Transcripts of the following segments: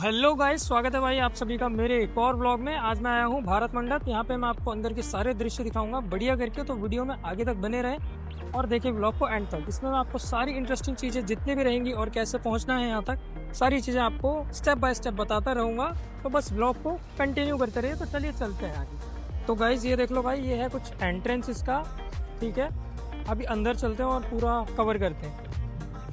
Hello guys, स्वागत है भाई आप सभी का मेरे एक और ब्लॉग में। आज मैं आया हूँ भारत मंडप। यहाँ पे मैं आपको अंदर के सारे दृश्य दिखाऊंगा बढ़िया करके, तो वीडियो में आगे तक बने रहें और देखिए ब्लॉग को एंड तक। इसमें मैं आपको सारी इंटरेस्टिंग चीज़ें जितनी भी रहेंगी और कैसे पहुँचना है यहाँ तक, सारी चीज़ें आपको स्टेप बाय स्टेप बताता रहूँगा। तो बस ब्लॉग को कंटिन्यू करते रहिए। तो चलिए चलते हैं आगे। तो गाइस ये देख लो भाई, ये है कुछ एंट्रेंस इसका, ठीक है। अभी अंदर चलते हैं और पूरा कवर करते हैं।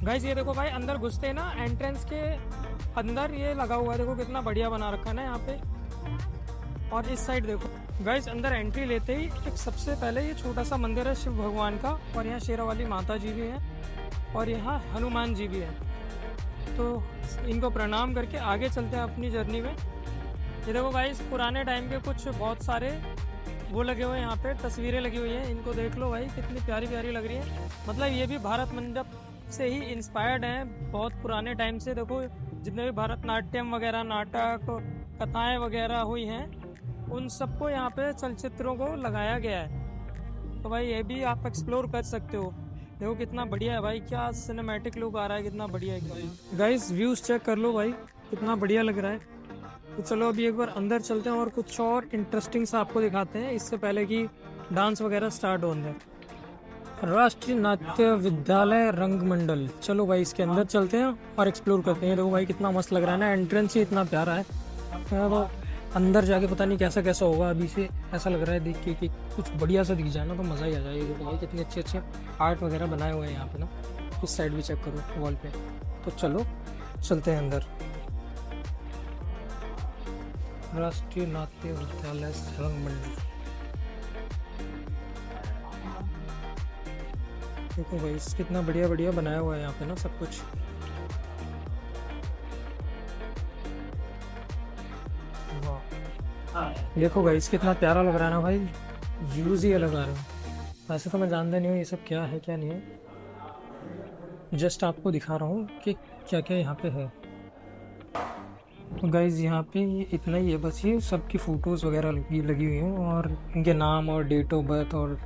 गाइस ये देखो भाई, अंदर घुसते हैं ना, एंट्रेंस के अंदर ये लगा हुआ है, देखो कितना बढ़िया बना रखा है ना यहाँ पे। और इस साइड देखो गाइस, अंदर एंट्री लेते ही एक सबसे पहले ये छोटा सा मंदिर है शिव भगवान का, और यहाँ शेरावाली माता जी भी है और यहाँ हनुमान जी भी है। तो इनको प्रणाम करके आगे चलते हैं अपनी जर्नी में। ये देखो गाइस, पुराने टाइम के कुछ बहुत सारे वो लगे हुए हैं यहाँ पे, तस्वीरें लगी हुई हैं। इनको देख लो भाई, कितनी प्यारी प्यारी लग रही है। मतलब ये भी भारत मंडप से ही इंस्पायर्ड हैं, बहुत पुराने टाइम से। देखो जितने भी भरतनाट्यम वगैरह नाटक कथाएं वगैरह हुई हैं, उन सबको यहाँ पे चलचित्रों को लगाया गया है। तो भाई ये भी आप एक्सप्लोर कर सकते हो। देखो कितना बढ़िया है भाई, क्या सिनेमैटिक लुक आ रहा है, कितना बढ़िया है। गाइस व्यूज चेक कर लो भाई, कितना बढ़िया लग रहा है। तो चलो अभी एक बार अंदर चलते हैं और कुछ और इंटरेस्टिंग सा आपको दिखाते हैं, इससे पहले कि डांस वगैरह स्टार्ट हो अंदर। राष्ट्रीय नाट्य विद्यालय रंग मंडल। चलो भाई इसके अंदर चलते हैं और एक्सप्लोर करते हैं। देखो भाई कितना मस्त लग रहा है ना, एंट्रेंस ही इतना प्यारा है। तो अंदर जाके पता नहीं कैसा कैसा होगा। अभी से ऐसा लग रहा है देख के कि कुछ बढ़िया सा दिख जाए ना तो मज़ा ही आ जाए। देखो भाई कितने अच्छे अच्छे आर्ट वगैरह बनाए हुए हैं यहाँ पे ना। इस साइड भी चेक करो वॉल पे। तो चलो चलते हैं अंदर। राष्ट्रीय नाट्य विद्यालय रंग मंडल। देखो भाई कितना बढ़िया बढ़िया बनाया हुआ है यहाँ पे ना सब कुछ। वाह, देखो भाई कितना प्यारा लग रहा है ना भाई, व्यूज ही अलग आ रहे हैं। वैसे तो मैं जानता नहीं हूँ ये सब क्या है क्या नहीं है, जस्ट आपको दिखा रहा हूँ कि क्या क्या यहाँ पे है। तो गाइज यहाँ पे इतना ही है बस, ये सबकी फ़ोटोज़ वगैरह लगी हुई हैं और इनके नाम और डेट ऑफ बर्थ और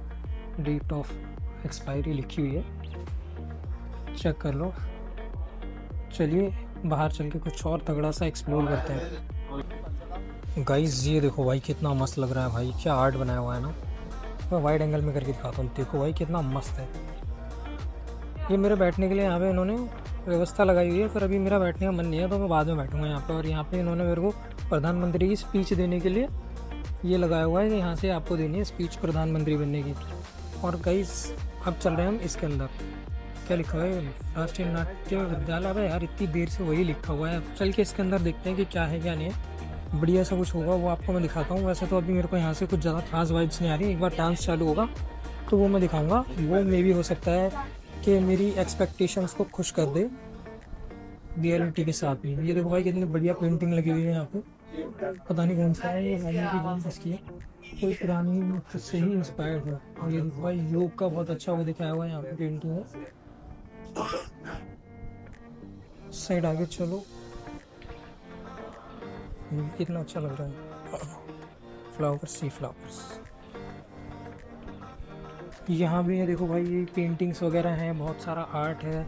डेट ऑफ एक्सपायरी लिखी हुई है। चेक कर लो। चलिए बाहर चल के कुछ और तगड़ा सा एक्सप्लोर करते हैं। गाइस ये देखो भाई कितना मस्त लग रहा है भाई, क्या आर्ट बनाया हुआ है ना। मैं वाइड एंगल में करके दिखाता हूँ, देखो भाई कितना मस्त है। ये मेरे बैठने के लिए यहाँ पे इन्होंने व्यवस्था लगाई हुई है, पर अभी मेरा बैठने का मन नहीं है तो मैं बाद में बैठूंगा यहाँ पे। और यहाँ पे इन्होंने मेरे को प्रधानमंत्री की स्पीच देने के लिए ये लगाया हुआ है कि यहाँ से आपको देनी है स्पीच प्रधानमंत्री बनने की। और गाइस अब चल रहे हैं हम इसके अंदर। क्या लिखा हुआ है, राष्ट्रीय नाट्य विद्यालय। अबे यार इतनी देर से वही लिखा हुआ है। चल के इसके अंदर देखते हैं कि क्या है क्या नहीं है। बढ़िया सा कुछ होगा वो आपको मैं दिखाता हूँ। वैसे तो अभी मेरे को यहाँ से कुछ ज़्यादा खास वाइब्स नहीं आ रही। एक बार डांस चालू होगा तो वो मैं दिखाऊंगा, वो मे भी हो सकता है कि मेरी एक्सपेक्टेशंस को खुश कर दे रियलिटी के साथ में। ये देखो भाई कितनी बढ़िया पेंटिंग लगी हुई है यहाँ पे, पता नहीं कौन सा है ये, इसकी है कोई पुरानी से ही इंस्पायर्ड है। और ये देखो भाई योग का बहुत अच्छा वो दिखाया हुआ है यहाँ पे पेंटिंग है। साइड आगे चलो, कितना अच्छा लग रहा है। फ्लावर्स, सी फ्लावर्स यहाँ भी है। देखो भाई ये पेंटिंग्स वगैरह हैं, बहुत सारा आर्ट है।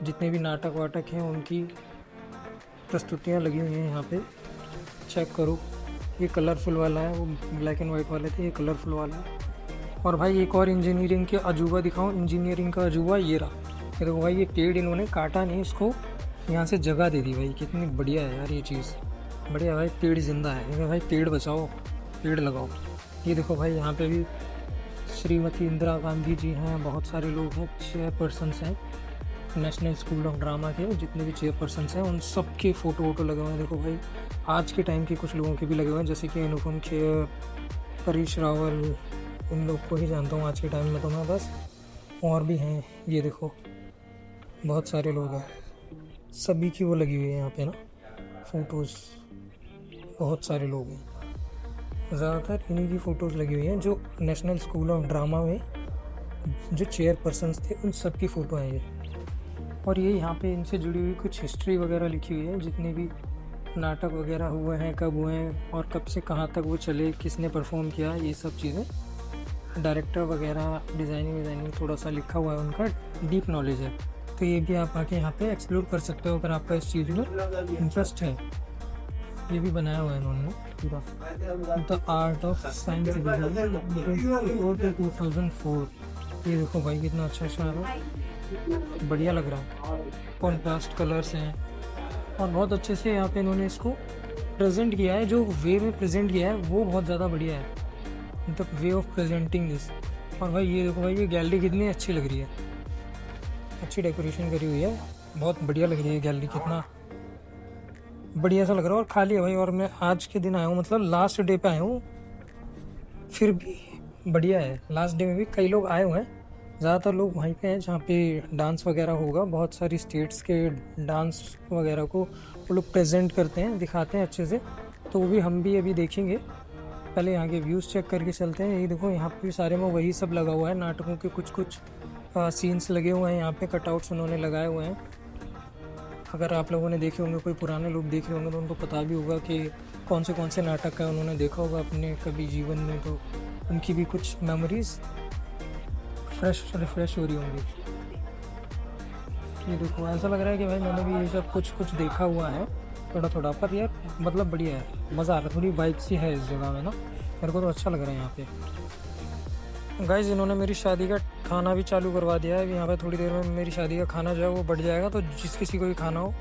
जितने भी नाटक वाटक हैं उनकी प्रस्तुतियाँ लगी हुई हैं यहाँ पे। चेक करो, ये कलरफुल वाला है, वो ब्लैक एंड वाइट वाले थे, ये कलरफुल वाला है। और भाई एक और इंजीनियरिंग के अजूबा दिखाऊं, इंजीनियरिंग का अजूबा ये रहा। ये देखो भाई ये पेड़ इन्होंने काटा नहीं, इसको यहाँ से जगह दे दी भाई। कितनी बढ़िया है यार ये चीज़, बढ़िया भाई। पेड़ जिंदा है भाई, पेड़ बचाओ पेड़ लगाओ। ये देखो भाई यहाँ पे भी श्रीमती इंदिरा गांधी जी हैं, बहुत सारे लोग हैं, चेयरपर्सन्स हैं नेशनल स्कूल ऑफ ड्रामा के। जितने भी चेयरपर्सन्स हैं उन सब के फ़ोटो वोटो लगे हुए हैं। देखो भाई आज के टाइम के कुछ लोगों के भी लगे हुए हैं, जैसे कि अनुपम खेर, परेश रावल, इन लोग को ही जानता हूँ आज के टाइम में तो मैं बस। और भी हैं, ये देखो बहुत सारे लोग हैं, सभी की वो लगी हुई है यहाँ पे ना फ़ोटोज़। बहुत सारे लोग हैं, ज़्यादातर इन्हीं की फ़ोटोज़ लगी हुई हैं। जो नेशनल स्कूल ऑफ ड्रामा में जो चेयरपर्सन्स थे उन सब की फ़ोटो हैं ये। और ये यहाँ पे इनसे जुड़ी हुई कुछ हिस्ट्री वगैरह लिखी हुई है, जितने भी नाटक वगैरह हुए हैं, कब हुए हैं और कब से कहाँ तक वो चले, किसने परफॉर्म किया, ये सब चीज़ें। डायरेक्टर वगैरह, डिज़ाइनिंग थोड़ा सा लिखा हुआ है, उनका डीप नॉलेज है। तो ये भी आप आके यहाँ पे एक्सप्लोर कर सकते हो अगर आपका इस चीज़ में इंटरेस्ट है। ये भी बनाया हुआ है इन्होंने पूरा, द आर्ट ऑफ साइंस 2004। ये देखो भाई कितना अच्छा अच्छा है, बढ़िया लग रहा है, कॉन्ट्रास्ट कलर्स हैं और बहुत अच्छे से यहाँ पे इन्होंने इसको प्रेजेंट किया है। जो वे में प्रेजेंट किया है वो बहुत ज़्यादा बढ़िया है, मतलब वे ऑफ प्रेजेंटिंग दिस। और भाई ये देखो भाई, ये गैलरी कितनी अच्छी लग रही है, अच्छी डेकोरेशन करी हुई है, बहुत बढ़िया लग रही है गैलरी, कितना बढ़िया सा लग रहा है और खाली है भाई। और मैं आज के दिन आया हूँ, मतलब लास्ट डे पे आया हूँ, फिर भी बढ़िया है। लास्ट डे में भी कई लोग आए हुए हैं, ज़्यादातर लोग वहीं पे हैं जहाँ पे डांस वगैरह होगा। बहुत सारी स्टेट्स के डांस वगैरह को वो लोग प्रेजेंट करते हैं, दिखाते हैं अच्छे से, तो वो भी हम भी अभी देखेंगे। पहले यहाँ के व्यूज़ चेक करके चलते हैं। ये देखो यहाँ पे सारे में वही सब लगा हुआ है, नाटकों के कुछ कुछ सीन्स लगे हुए हैं, यहाँ पे कटआउट्स उन्होंने लगाए हुए हैं। अगर आप लोगों ने देखे होंगे, कोई पुराने लोग देखे होंगे तो उनको पता भी होगा कि कौन से नाटक का उन्होंने देखा होगा अपने कभी जीवन में, तो उनकी भी कुछ मेमोरीज रिफ्रेश हो रही होंगी। ये देखो ऐसा लग रहा है कि भाई मैंने भी ये सब कुछ कुछ देखा हुआ है थोड़ा थोड़ा, पर यार मतलब बढ़िया है, मज़ा आ रहा है, थोड़ी वाइब सी है इस जगह में ना, मेरे को तो अच्छा लग रहा है यहाँ पे। गाइस इन्होंने मेरी शादी का खाना भी चालू करवा दिया है। यहाँ पे थोड़ी देर में मेरी शादी का खाना जो है वो बढ़ जाएगा, तो जिस किसी को भी खाना हो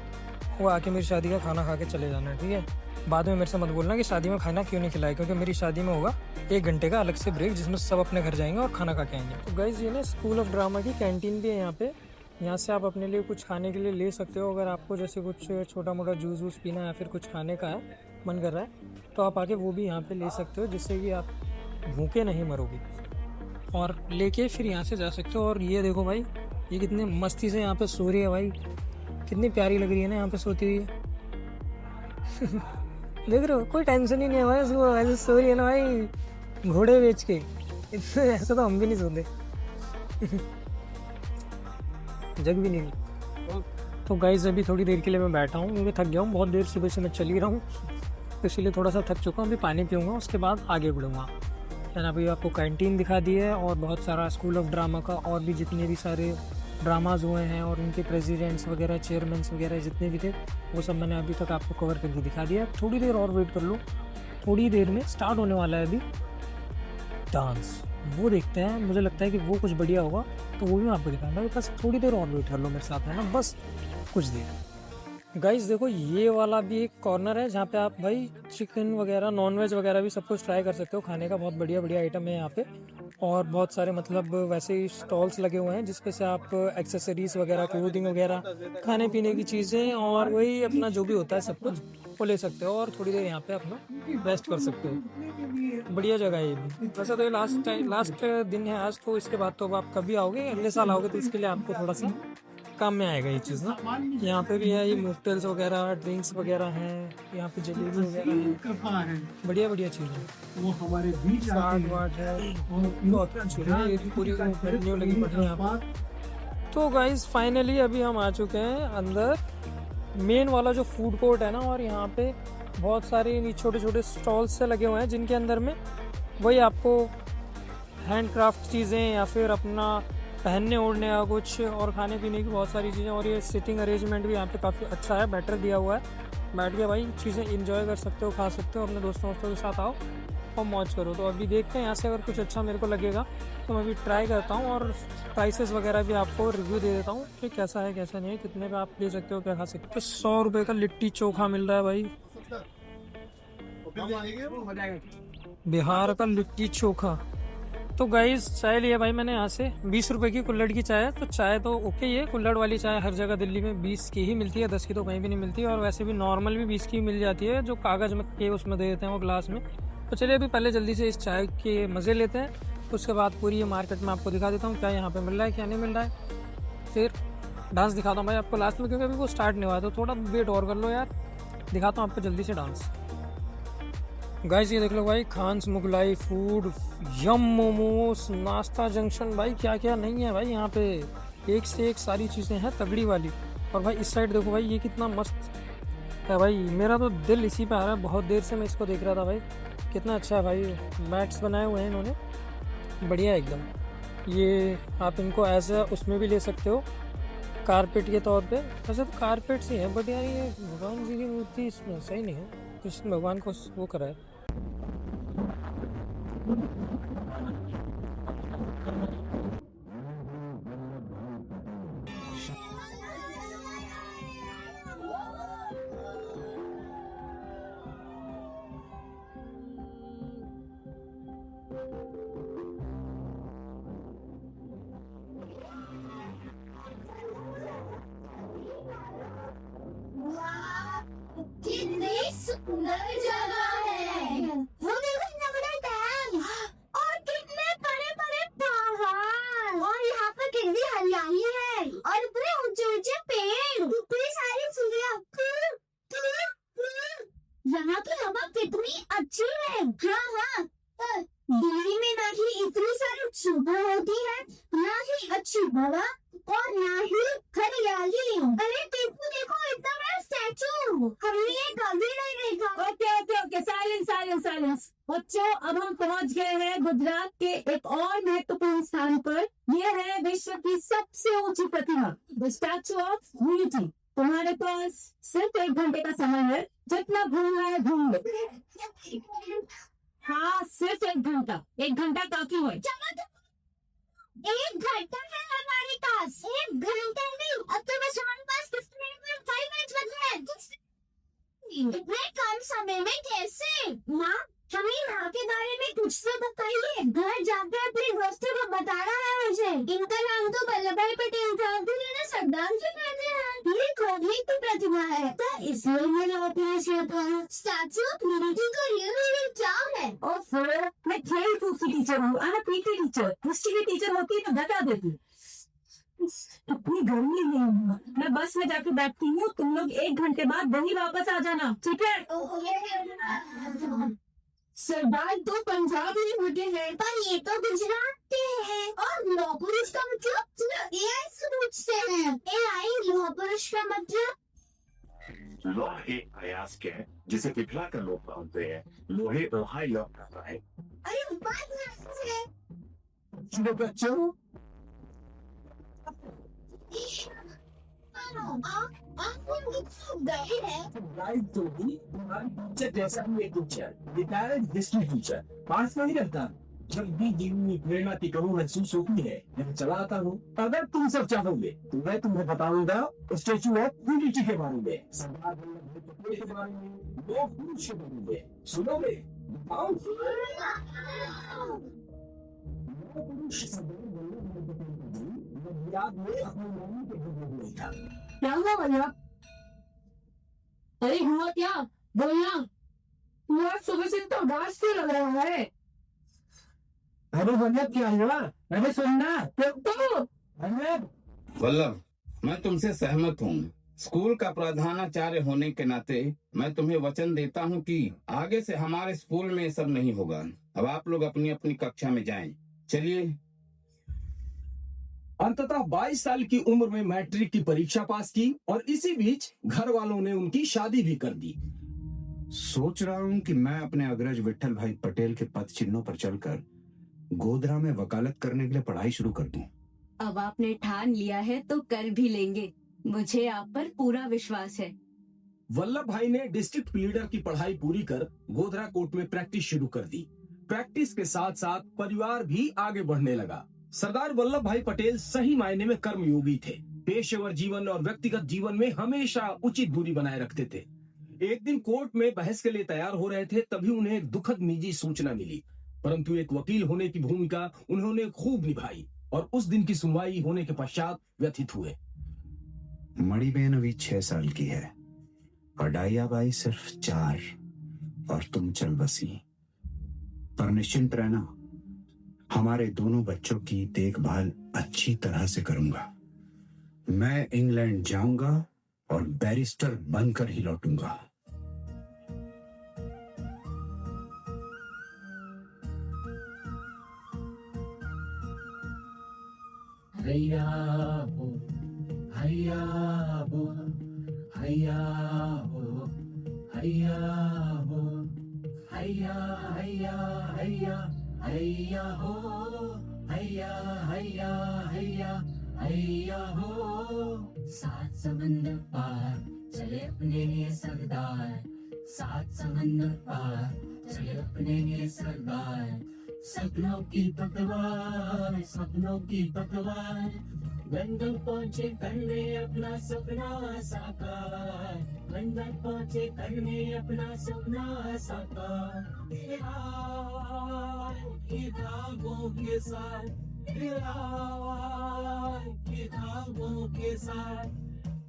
वो आके मेरी शादी का खाना खा के चले जाना है, ठीक है। बाद में मेरे से मत बोलना कि शादी में खाना क्यों नहीं खिलाया, क्योंकि मेरी शादी में होगा 1 घंटे का अलग से ब्रेक, जिसमें सब अपने घर जाएंगे और खाना खा के आएंगे। तो गाइस ये ना स्कूल ऑफ ड्रामा की कैंटीन भी है यहाँ पे, यहाँ से आप अपने लिए कुछ खाने के लिए ले सकते हो। अगर आपको जैसे कुछ छोटा मोटा जूस वूस पीना या फिर कुछ खाने का है मन कर रहा है, तो आप आके वो भी यहाँ पे ले सकते हो, जिससे कि आप भूखे नहीं मरोगे, और लेके फिर यहाँ से जा सकते हो। और ये देखो भाई, ये कितने मस्ती से यहाँ पे सो रही है भाई, कितनी प्यारी लग रही है ना यहाँ पे सोती हुई। देख रहे हो, कोई टेंशन ही नहीं है भाई उसको, ऐसे सो रही है ना भाई, घोड़े बेच के। इतने ऐसा तो हम भी नहीं सोते। जग भी नहीं। तो गाइस अभी थोड़ी देर के लिए मैं बैठा हूँ, क्योंकि थक गया हूँ, बहुत देर सुबह से मैं चल ही रहा हूँ, तो इसीलिए थोड़ा सा थक चुका हूँ। अभी पानी पीऊँगा, उसके बाद आगे बढ़ूँगा। मैंने अभी आपको कैंटीन दिखा दी है, और बहुत सारा स्कूल ऑफ ड्रामा का और भी जितने भी सारे ड्रामाज हुए हैं और उनके प्रेसिडेंट्स वगैरह, चेयरमैन्स वगैरह जितने भी थे, वो सब मैंने अभी तक आपको कवर करके दिखा दिया। थोड़ी देर और वेट कर लो, थोड़ी देर में स्टार्ट होने वाला है अभी डांस, वो देखते हैं। मुझे लगता है कि वो कुछ बढ़िया होगा, तो वो भी मैं आपको दिखाऊंगा। बस थोड़ी देर और वेट कर लो मेरे साथ, है ना, बस कुछ देर। गाइस देखो, ये वाला भी एक कॉर्नर है जहाँ पे आप भाई चिकन वगैरह, नॉन वेज वगैरह भी सब कुछ ट्राई कर सकते हो खाने का। बहुत बढ़िया बढ़िया आइटम है यहाँ पे, और बहुत सारे मतलब वैसे ही स्टॉल्स लगे हुए हैं जिसपे से आप एक्सेसरीज वगैरह, क्लोथिंग वगैरह, खाने पीने की चीज़ें और वही अपना जो भी होता है सब कुछ वो ले सकते हो, और थोड़ी देर यहाँ पे अपना रेस्ट कर सकते हो। बढ़िया जगह है ये भी। वैसे तो ये लास्ट दिन है आज, तो इसके बाद तो अब आप कभी आओगे, अगले साल आओगे, तो इसके लिए आपको थोड़ा सा काम में आएगा ये चीज़ ना। यहाँ पे भी है ये मोकटेल्स वगैरह, ड्रिंक्स वगैरह हैं, यहाँ पे जलेबी वगैरह है, बढ़िया बढ़िया चीज़ है। वो हमारे बीच वाट है, बहुत अच्छी है, ये पूरी न्यू लगी पड़ी है यहाँ पर। तो गाइस फाइनली अभी हम आ चुके हैं अंदर, मेन वाला जो फूड कोर्ट है ना, और यहाँ पे बहुत सारे छोटे छोटे स्टॉल्स से लगे हुए हैं, जिनके अंदर में वही आपको हैंडक्राफ्ट चीज़ें या फिर अपना पहनने ओढ़ने का कुछ, और खाने पीने की बहुत सारी चीज़ें। और ये सिटिंग अरेंजमेंट भी यहाँ पे काफ़ी अच्छा है, बेटर दिया हुआ है, बैठ के भाई चीज़ें इंजॉय कर सकते हो, खा सकते हो, अपने दोस्तों के साथ आओ और मौज करो। तो अभी देखते हैं यहाँ से, अगर कुछ अच्छा मेरे को लगेगा तो मैं भी ट्राई करता हूँ, और प्राइसेस वगैरह भी आपको रिव्यू दे देता हूँ कि कैसा है कैसा नहीं है, कितने पे आप ले सकते हो, क्या खा सकते हो। 100 रुपये का लिट्टी चोखा मिल रहा है भाई, बिहार का लिट्टी चोखा। तो गाइस चाय लिया भाई मैंने यहाँ से, 20 रुपए की कुल्हड़ की चाय है। तो चाय तो ओके ही है, कुल्हड़ वाली चाय हर जगह दिल्ली में 20 की ही मिलती है, 10 की तो कहीं भी नहीं मिलती, और वैसे भी नॉर्मल भी 20 की मिल जाती है, जो कागज़ में के उसमें दे देते हैं वो ग्लास में। तो चलिए अभी पहले जल्दी से इस चाय के मज़े लेते हैं, उसके बाद पूरी ये मार्केट में आपको दिखा देता हूँ क्या यहाँ पर मिल रहा है क्या नहीं मिल रहा है, फिर डांस दिखाता हूँ भाई आपको लास्ट में, क्योंकि अभी वो स्टार्ट नहीं हुआ है, तो थोड़ा वेट और कर लो यार, दिखाता हूँ आपको जल्दी से डांस। गाइस ये देख लो भाई, खान्स मुगलाई फूड, यम मोमोस, नाश्ता जंक्शन, भाई क्या क्या नहीं है भाई यहाँ पे, एक से एक सारी चीज़ें हैं तगड़ी वाली। और भाई इस साइड देखो भाई, ये कितना मस्त है भाई, मेरा तो दिल इसी पे आ रहा है, बहुत देर से मैं इसको देख रहा था भाई, कितना अच्छा है भाई। मैट्स बनाए हुए हैं इन्होंने, बढ़िया एकदम। ये आप इनको एज ए उसमें भी ले सकते हो, कारपेट के तौर पे। वैसे तो कारपेट ही है, बट यार ये भगवान जी की मूर्ति इसमें सही नहीं है, कृष्ण भगवान को वो करा है। कितनी सुंदर जगह है। वो देखो नर्मदा डैम और कितने बड़े बड़े पहाड़ और यहाँ पर कितनी हरियाली है और इतने ऊंचे ऊंचे पेड़, इतनी सारी चिड़िया। यहाँ की हवा कितनी अच्छी है। हाँ, दिल्ली में ना ही इतनी सारी सुबह होती है, ना ही अच्छी हवा और ना ही हरियाली। अरे देखो देखो इतना बड़ा स्टैचू, हमने ये कभी नहीं देखा। ओके साइलेंस बच्चों, अब हम पहुंच गए हैं गुजरात के एक और महत्वपूर्ण स्थान पर। यह है विश्व की सबसे ऊंची प्रतिमा, द स्टैचू ऑफ यूनिटी। तुम्हारे पास सिर्फ 1 घंटे का समय है, जितना घूमना है घूम लो। हाँ, सिर्फ 1 घंटा। 1 घंटा काफी है। 1 घंटा है हमारे पास। 1 घंटा नहीं, अब तो बस हमारे पास 5 मिनट बचे हैं। इतने कम समय में कैसे? माँ, हमें यहाँ के बारे में कुछ तो बताइए। घर जाकर अपने दोस्तों को बताना है मुझे। इनका नाम तो वल्लभ भाई पटेल था, फिर इन्हें सरदार जी कहते हैं। ये खोदने की प्रतिभा है, तो इसलिए मैंने अपने से कहा स्टैचू ऑफ यूनिटी का रियल मीनिंग क्या है? और फिर मैं खेल कूद की टीचर हूँ, I am PT teacher. History की टीचर होती है तो बता देती। अपनी घर में नहीं हूँ, मैं बस में जाके बैठती हूँ। तुम लोग 1 घंटे बाद वही वापस आ जाना, ठीक है? सरदार तो पंजाब में होते हैं, पर ये तो गुजरात के हैं। और लौह पुरुष का मतलब एआई सोचते हैं। एआई लौह पुरुष का मतलब लौह एक अयास्क है जिसे पिघला कर लोग बांधते हैं। लोहे लोहा लौह कहता है। अरे बात है। सुनो बच्चों, आप गए हैं। लाइफ तो ही तुम्हारी टीचर जैसा ही एक टीचर, रिटायर्ड हिस्ट्री टीचर। पास नहीं रहता। जब भी जीवन में प्रेरणा की कमी महसूस होती है, मैं चला आता हूँ। अगर तुम सब चाहोगे तो मैं तुम्हें बताऊंगा स्टैचू ऑफ यूनिटी के बारे में, सरदार वल्लभ भाई पटेल के बारे में, लौह पुरुष के बारे में। सुनोगे? बताओ। लौह पुरुष सरदार वल्लभ भाई पटेल जी याद में अपनी नानी के घर में गया था। क्या हुआ भैया? अरे हुआ क्या? बोलना। यार सुबह से तो उदास क्यों लग रहा है? अरे वल्लभ क्या हुआ? अरे सुनना तो। अरे वल्लभ, मैं तुमसे सहमत हूँ। स्कूल का प्रधानाचार्य होने के नाते मैं तुम्हें वचन देता हूँ कि आगे से हमारे स्कूल में ये सब नहीं होगा। अब आप लोग अपनी अपनी कक्षा में जाएं। चलिए। अंततः 22 साल की उम्र में मैट्रिक की परीक्षा पास की और इसी बीच घर वालों ने उनकी शादी भी कर दी। सोच रहा हूँ कि मैं अपने अग्रज विट्ठल भाई पटेल के पद चिन्हों पर चलकर गोधरा में वकालत करने के लिए पढ़ाई शुरू कर दूं। अब आपने ठान लिया है तो कर भी लेंगे। मुझे आप पर पूरा विश्वास है। वल्लभ भाई ने डिस्ट्रिक्ट लीडर की पढ़ाई पूरी कर गोधरा कोर्ट में प्रैक्टिस शुरू कर दी। प्रैक्टिस के साथ साथ परिवार भी आगे बढ़ने लगा। सरदार वल्लभ भाई पटेल सही मायने में कर्मयोगी थे। पेशेवर जीवन और व्यक्तिगत जीवन में हमेशा उचित दूरी बनाए रखते थे। एक दिन कोर्ट में बहस के लिए तैयार हो रहे थे, तभी उन्हें एक दुखद निजी सूचना मिली। परंतु एक वकील होने की भूमिका उन्होंने खूब निभाई और उस दिन की सुनवाई होने के पश्चात व्यथित हुए। मणिबेन अभी 6 साल की है और डाइया बाई सिर्फ 4 और तुम चल बसी। पर निश्चिंत रहना, हमारे दोनों बच्चों की देखभाल अच्छी तरह से करूंगा। मैं इंग्लैंड जाऊंगा और बैरिस्टर बनकर ही लौटूंगा। हैया हो, हैया हो, हैया हो, हैया हो, हैया हैया हैया हैया हो, हैया हैया हैया हैया हो। 7 समंदर पार चले अपने लिए सरदार, सात समंदर पार चले अपने ये सरदार, सपनों की पतवार, सपनों की पतवार, लंदन पहुंचे करने अपना सपना साकार, लंदन पहुंचे करने अपना सपना साकार। किताबों के साथ, किताबों के साथ,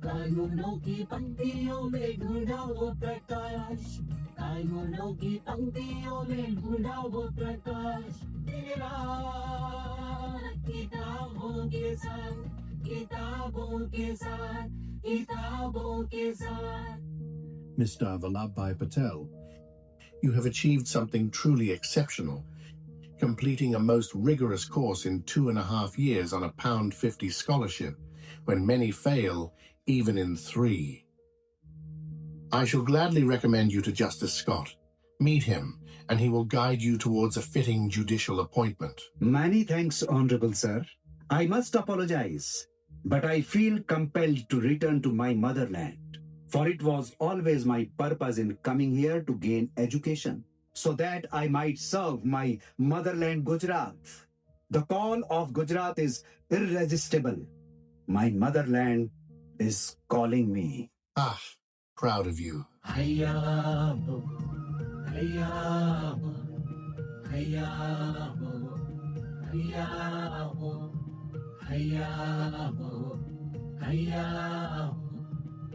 कानूनों की पंक्तियों में ढूंढा वो प्रकाश, कानूनों की पंक्तियों में ढूंढा वो प्रकाश। किताबों के साथ, किताबों के साथ, किताबों के साथ। Mr. Vallabhbhai Patel, you have achieved something truly exceptional, completing a most rigorous course in 2.5 years on a £50 scholarship, when many fail even in 3. I shall gladly recommend you to Justice Scott. Meet him, and he will guide you towards a fitting judicial appointment. Many thanks, Honorable Sir. I must apologize, but I feel compelled to return to my motherland, for it was always my purpose in coming here to gain education, so that I might serve my motherland Gujarat. The call of Gujarat is irresistible. My motherland is calling me. Ah, proud of you. Hayabo, hayabo, hayabo, hayabo, hayabo, hayabo।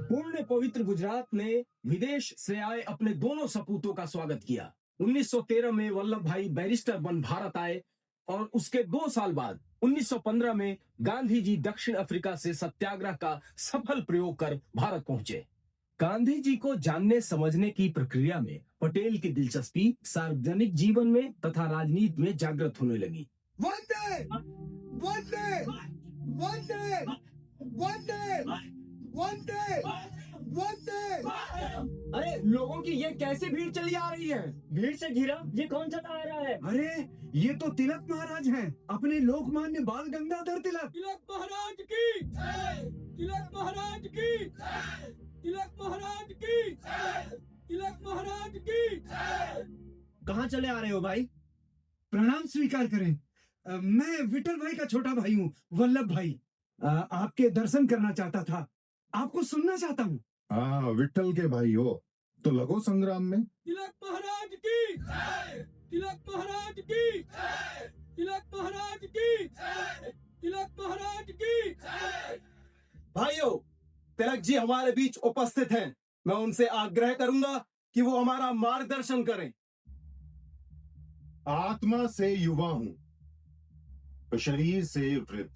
पुण्य पवित्र गुजरात ने विदेश से आए अपने दोनों सपूतों का स्वागत किया। 1913 में वल्लभ भाई बैरिस्टर बन भारत आए और उसके 2 साल बाद 1915 में गांधी जी दक्षिण अफ्रीका से सत्याग्रह का सफल प्रयोग कर भारत पहुंचे। गांधी जी को जानने समझने की प्रक्रिया में पटेल की दिलचस्पी सार्वजनिक जीवन में तथा राजनीति में जागृत होने लगी। वंदे वंदे वंदे वंदे वंदे वंदे। अरे लोगों की ये कैसे भीड़ चली आ रही है? भीड़ से घिरा ये कौन चला आ रहा है? अरे ये तो तिलक महाराज हैं, अपने लोकमान्य बाल गंगाधर तिलक। तिलक महाराज की जय! तिलक महाराज की जय! तिलक महाराज की जय! तिलक महाराज की जय! कहाँ चले आ रहे हो भाई? प्रणाम स्वीकार करें। मैं विठल भाई का छोटा भाई हूँ, वल्लभ भाई। आपके दर्शन करना चाहता था, आपको सुनना चाहता हूँ। हाँ, विट्ठल के भाई हो तो लगो संग्राम में। तिलक महाराज की जय! तिलक महाराज की जय! तिलक महाराज की जय! तिलक महाराज की जय! भाइयों, तिलक जी हमारे बीच उपस्थित हैं। मैं उनसे आग्रह करूंगा कि वो हमारा मार्गदर्शन करें। आत्मा से युवा हूं, तो शरीर से वृद्ध।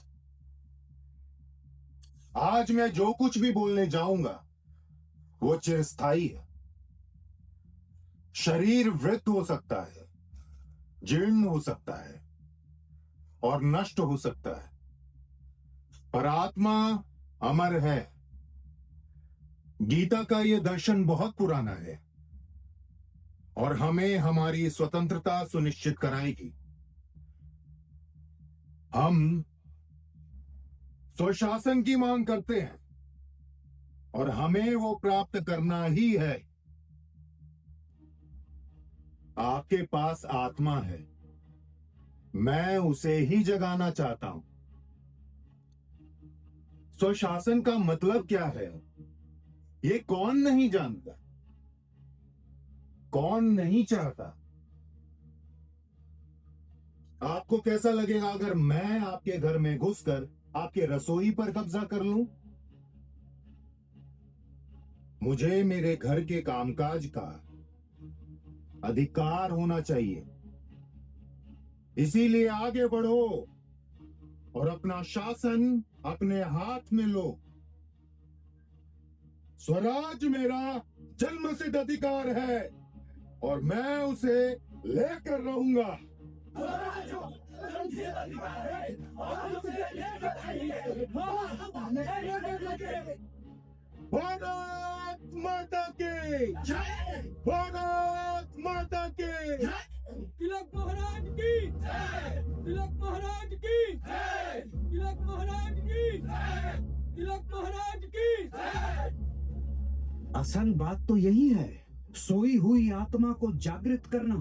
आज मैं जो कुछ भी बोलने जाऊंगा वो चिरस्थायी है। शरीर वृद्ध हो सकता है, जीर्ण हो सकता है और नष्ट हो सकता है, पर आत्मा अमर है। गीता का यह दर्शन बहुत पुराना है और हमें हमारी स्वतंत्रता सुनिश्चित कराएगी। हम स्वशासन की मांग करते हैं और हमें वो प्राप्त करना ही है। आपके पास आत्मा है, मैं उसे ही जगाना चाहता हूं। स्वशासन का मतलब क्या है, ये कौन नहीं जानता, कौन नहीं चाहता। आपको कैसा लगेगा अगर मैं आपके घर में घुसकर आपके रसोई पर कब्जा कर लूं? मुझे मेरे घर के कामकाज का अधिकार होना चाहिए। इसीलिए आगे बढ़ो और अपना शासन अपने हाथ में लो। स्वराज मेरा जन्मसिद्ध अधिकार है और मैं उसे लेकर रहूंगा। भारत माता की जय! भारत माता की जय! तिलक महाराज की जय! तिलक महाराज की जय! तिलक महाराज की जय! तिलक महाराज की जय! असल बात तो यही है सोई हुई आत्मा को जागृत करना,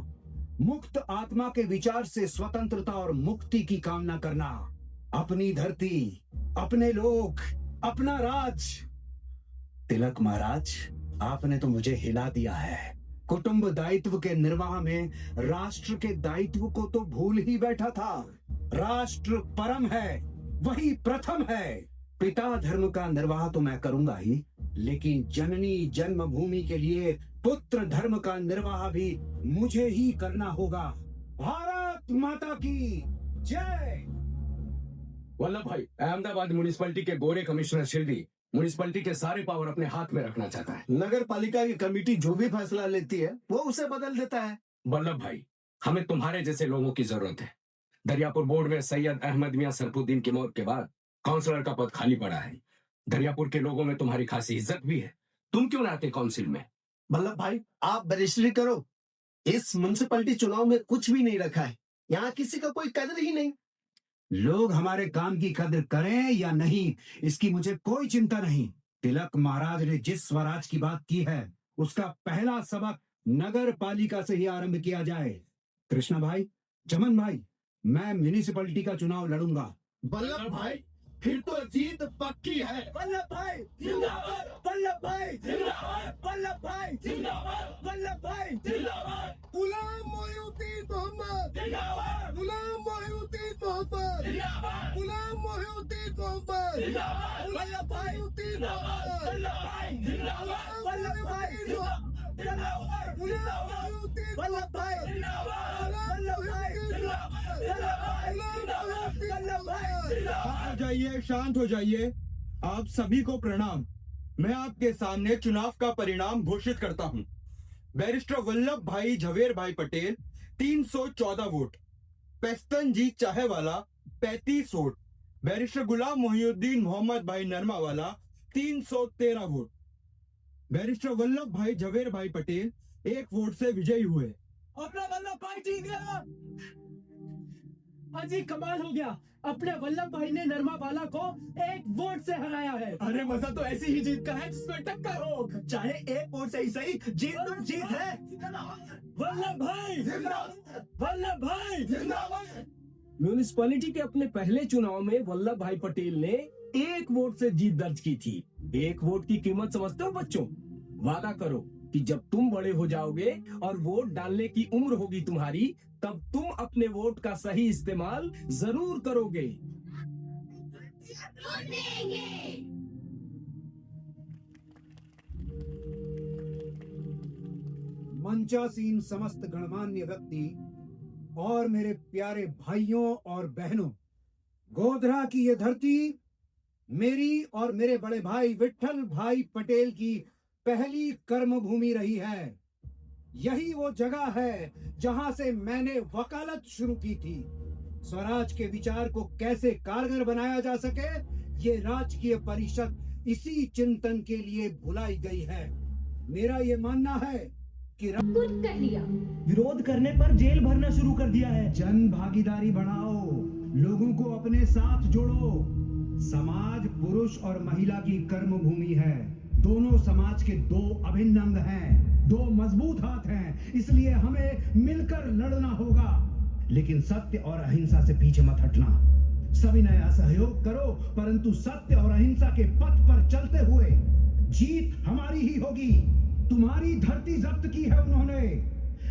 मुक्त आत्मा के विचार से स्वतंत्रता और मुक्ति की कामना करना, अपनी धरती, अपने लोग, अपना राज। तिलक महाराज, आपने तो मुझे हिला दिया है। कुटुंब दायित्व के निर्वाह में राष्ट्र के दायित्व को तो भूल ही बैठा था। राष्ट्र परम है, वही प्रथम है। पिता धर्म का निर्वाह तो मैं करूंगा ही, लेकिन जननी जन्मभूमि के लिए पुत्र धर्म का निर्वाह भी मुझे ही करना होगा। भारत माता की जय। वल्लभ भाई, अहमदाबाद म्युनिसिपैलिटी के गोरे कमिश्नर शिरडी म्युनिसिपैलिटी के सारे पावर अपने हाथ में रखना चाहता है। नगर पालिका की कमेटी जो भी फैसला लेती है वो उसे बदल देता है। वल्लभ भाई, हमें तुम्हारे जैसे लोगों की जरूरत है। दरियापुर बोर्ड में सैयद अहमद मियां सरफुद्दीन की मौत के बाद काउंसलर का पद खाली पड़ा है। दरियापुर के लोगों में तुम्हारी खासी इज्जत भी है। तुम क्यों ना आते काउंसिल में? वल्लभ भाई, आप बैरिस्टरी करो। इस म्युनिसिपैलिटी चुनाव में कुछ भी नहीं रखा है। यहाँ किसी का कोई कदर ही नहीं। लोग हमारे काम की कदर करें या नहीं, इसकी मुझे कोई चिंता नहीं। तिलक महाराज ने जिस स्वराज की बात की है, उसका पहला सबक नगर पालिका से ही आरंभ किया जाए। कृष्णा भाई, चमन भाई, मैं म्युनिसिपैलिटी का चुनाव लड़ूंगा। वल्लभ भाई, फिर तो जीत पक्की है। वल्लभ भाई जिंदाबाद, वल्लभ भाई जिंदाबाद, वल्लभ भाई जिंदाबाद, वल्लभ भाई जिंदाबाद, गुलाम मोहिउद्दीन मोहम्मद जिंदाबाद, गुलाम मोहिउद्दीन मोहम्मद जिंदाबाद, गुलाम मोहिउद्दीन मोहम्मद जिंदाबाद, वल्लभ भाई जिंदाबाद, वल्लभ भाई जिंदाबाद, वल्लभ भाई जिंदाबाद, गुलाम मोहिउद्दीन, वल्लभ भाई जिंदाबाद, वल्लभ भाई जिंदाबाद, वल्लभ भाई जिंदाबाद। जाइए, शांत हो जाइए। आप सभी को प्रणाम। मैं आपके सामने चुनाव का परिणाम घोषित करता हूं। बैरिस्टर वल्लभ भाई झवेर भाई पटेल 314 वोट, पेस्तन जी चाहेवाला 35 वोट, बैरिस्टर गुलाम मोहिउद्दीन मोहम्मद भाई नरमावाला 313 वोट। बैरिस्टर वल्लभ भाई झवेर भाई पटेल 1 वोट से विजयी हुए। अपना वल्लभ भाई जीत गया। अजी कमाल हो गया, अपने वल्लभ भाई ने नरमावाला को 1 वोट से हराया है। अरे मजा तो ऐसी ही जीत का है जिसमें टक्कर हो। चाहे 1 वोट से ही सही, जीत तो जीत है। वल्लभ भाई जिंदाबाद, वल्लभ भाई जिंदाबाद। म्युनिसिपैलिटी के अपने पहले चुनाव में वल्लभ भाई पटेल ने 1 वोट से जीत दर्ज की थी। 1 वोट की कीमत समझते हो बच्चों? वादा करो कि जब तुम बड़े हो जाओगे और वोट डालने की उम्र होगी तुम्हारी, तब तुम अपने वोट का सही इस्तेमाल जरूर करोगे। मंचासीन समस्त गणमान्य व्यक्ति और मेरे प्यारे भाइयों और बहनों, गोधरा की ये धरती मेरी और मेरे बड़े भाई विट्ठल भाई पटेल की पहली कर्म भूमि रही है। यही वो जगह है जहां से मैंने वकालत शुरू की थी। स्वराज के विचार को कैसे कारगर बनाया जा सके, ये राजकीय परिषद इसी चिंतन के लिए बुलाई गई है। मेरा ये मानना है कि कर लिया। विरोध करने पर जेल भरना शुरू कर दिया है। जन भागीदारी बढ़ाओ, लोगों को अपने साथ जोड़ो। समाज पुरुष और महिला की कर्म भूमि है। दोनों समाज के 2 अभिन्न अंग हैं, 2 मजबूत हाथ हैं, इसलिए हमें मिलकर लड़ना होगा। लेकिन सत्य और अहिंसा से पीछे मत हटना। सविनय असहयोग करो, परंतु सत्य और अहिंसा के पथ पर चलते हुए जीत हमारी ही होगी। तुम्हारी धरती जब्त की है उन्होंने,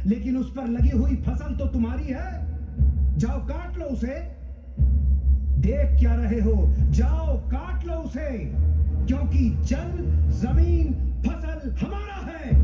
लेकिन उस पर लगी हुई फसल तो तुम्हारी है। जाओ काट लो उसे। देख क्या रहे हो? जाओ काट लो उसे, क्योंकि जल, जमीन, फसल हमारा है।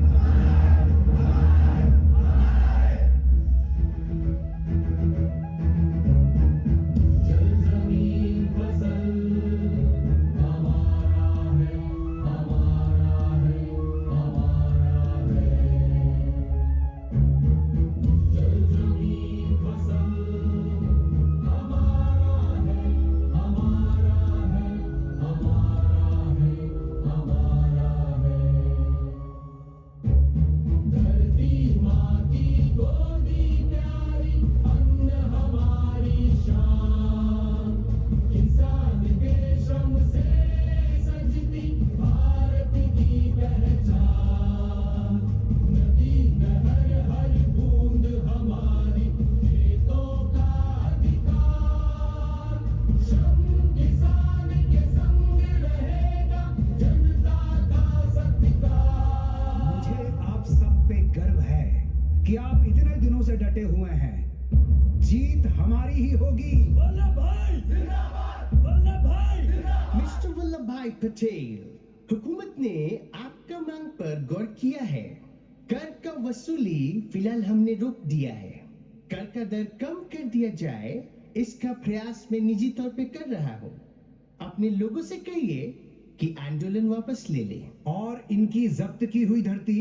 कि आप इतने दिनों से डटे हुए हैं। जीत हमारी ही होगी। वल्लभ भाई जिंदाबाद, वल्लभ भाई जिंदाबाद। मिस्टर वल्लभ भाई पटेल, हुकूमत ने आपका मांग पर गौर किया है। कर का वसूली फिलहाल हमने रोक दिया है। कर का दर कम कर दिया जाए, इसका प्रयास मैं निजी तौर पे कर रहा हूँ। अपने लोगों से कहिए कि आंदोलन वापस ले ले। और इनकी जब्त की हुई धरती,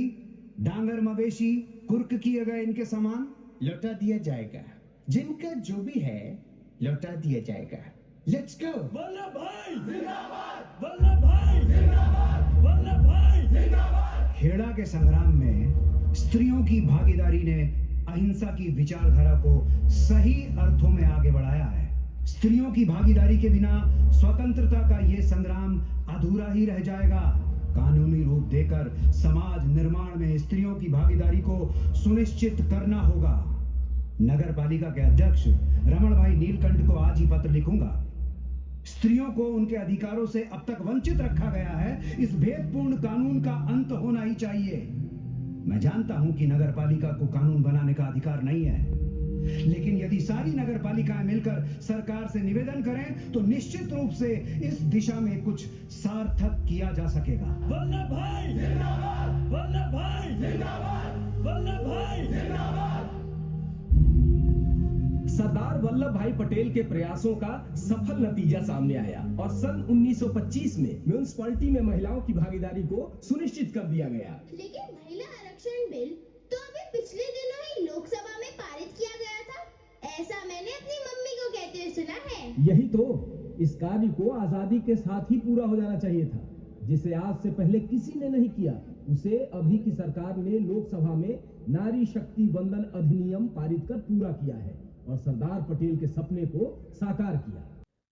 डांगर मवेशी, कुर्क किए गए इनके सामान लौटा दिया जाएगा। जिनका जो भी है लौटा दिया जाएगा। Let's go. वल्लभ भाई जिंदाबाद, वल्लभ भाई जिंदाबाद, वल्लभ भाई जिंदाबाद। खेड़ा के संग्राम में स्त्रियों की भागीदारी ने अहिंसा की विचारधारा को सही अर्थों में आगे बढ़ाया है। स्त्रियों की भागीदारी के बिना स्वतंत्रता का ये संग्राम अधूरा ही रह जाएगा। कानूनी रूप देकर समाज निर्माण में स्त्रियों की भागीदारी को सुनिश्चित करना होगा। नगर पालिका के अध्यक्ष रमण भाई नीलकंठ को आज ही पत्र लिखूंगा। स्त्रियों को उनके अधिकारों से अब तक वंचित रखा गया है। इस भेदपूर्ण कानून का अंत होना ही चाहिए। मैं जानता हूं कि नगर पालिका को कानून बनाने का अधिकार नहीं है, लेकिन यदि सारी नगर पालिकाएं मिलकर सरकार से निवेदन करें तो निश्चित रूप से इस दिशा में कुछ सार्थक किया जा सकेगा। वल्लभ भाई जिंदाबाद, वल्लभ भाई जिंदाबाद, वल्लभ भाई जिंदाबाद। सरदार वल्लभ भाई पटेल के प्रयासों का सफल नतीजा सामने आया और सन 1925 में म्युनिसिपैलिटी में महिलाओं की भागीदारी को सुनिश्चित कर दिया गया। लेकिन महिला आरक्षण बिल तो अभी पिछले दिनों ही लोकसभा में पारित किया गया था, ऐसा मैंने अपनी मम्मी को कहते हुए सुना है। यही तो, इस कार्य को आजादी के साथ ही पूरा हो जाना चाहिए था, जिसे आज से पहले किसी ने नहीं किया। उसे अभी की सरकार ने लोकसभा में नारी शक्ति वंदन अधिनियम पारित कर पूरा किया है और सरदार पटेल के सपने को साकार किया।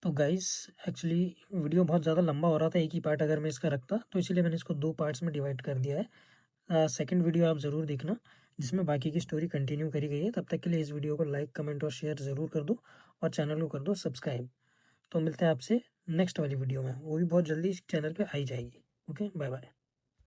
तो गाइस एक्चुअली वीडियो बहुत ज़्यादा लंबा हो रहा था, एक ही पार्ट अगर मैं इसका रखता तो इसीलिए मैंने इसको 2 पार्ट्स में डिवाइड कर दिया है। सेकंड वीडियो आप ज़रूर देखना जिसमें बाकी की स्टोरी कंटिन्यू करी गई है। तब तक के लिए इस वीडियो को लाइक, कमेंट और शेयर ज़रूर कर दो और चैनल को कर दो सब्सक्राइब। तो मिलते हैं आपसे नेक्स्ट वाली वीडियो में, वो भी बहुत जल्दी इस चैनल पर आई जाएगी। Okay, bye bye.